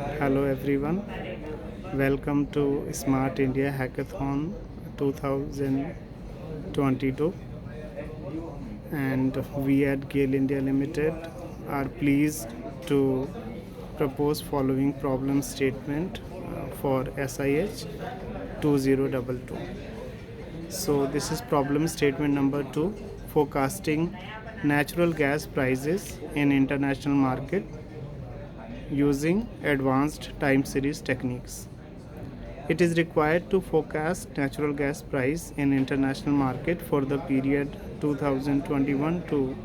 Hello everyone, welcome to Smart India Hackathon 2022, and we at Gale India Limited are pleased to propose following problem statement for SIH 2022. So this is problem statement number 2, forecasting natural gas prices in international market using advanced time series techniques. It is required to forecast natural gas price in international market for the period 2021 to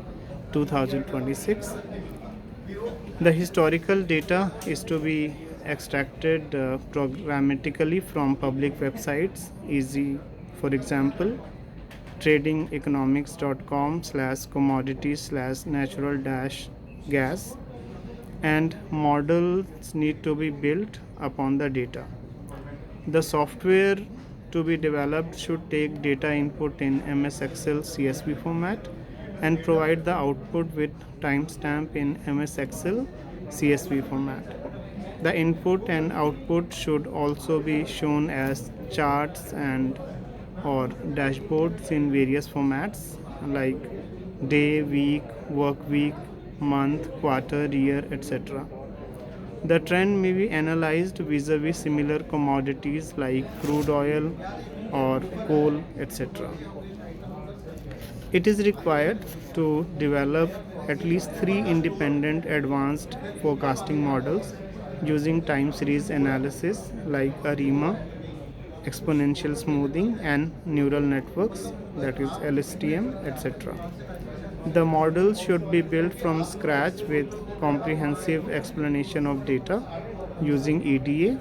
2026. The historical data is to be extracted programmatically from public websites. Easy, for example, tradingeconomics.com/commodities/natural dash gas, and models need to be built upon the data. The software to be developed should take data input in MS Excel CSV format and provide the output with timestamp in MS Excel CSV format. The input and output should also be shown as charts and or dashboards in various formats like day, week, work week, month, quarter, year, etc. The trend may be analyzed vis-a-vis similar commodities like crude oil or coal, etc. It is required to develop at least 3 independent advanced forecasting models using time series analysis like ARIMA, exponential smoothing, and neural networks, that is LSTM, etc. The model should be built from scratch with comprehensive explanation of data using EDA.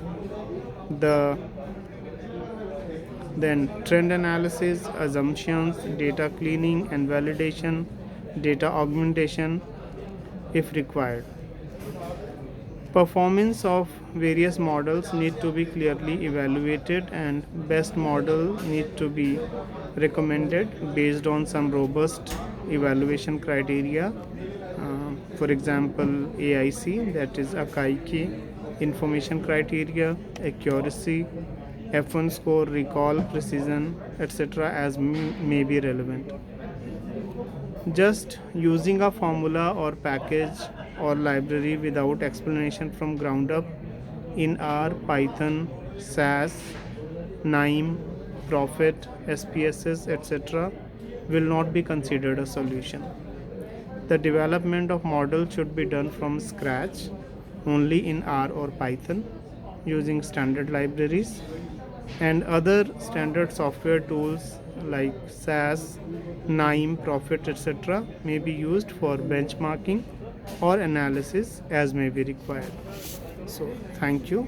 The then trend analysis, assumptions, data cleaning and validation, data augmentation if required. Performance of various models need to be clearly evaluated, and best model need to be recommended based on some robust evaluation criteria. For example, AIC, that is Akaike information criteria, accuracy, F1 score, recall, precision, etc. as may be relevant. Just using a formula or package or library without explanation from ground up in R, Python, SAS, KNIME, Profit, SPSS, etc. will not be considered a solution. The development of models should be done from scratch only in R or Python using standard libraries, and other standard software tools like SAS, KNIME, Profit, etc. may be used for benchmarking or analysis as may be required. So, thank you.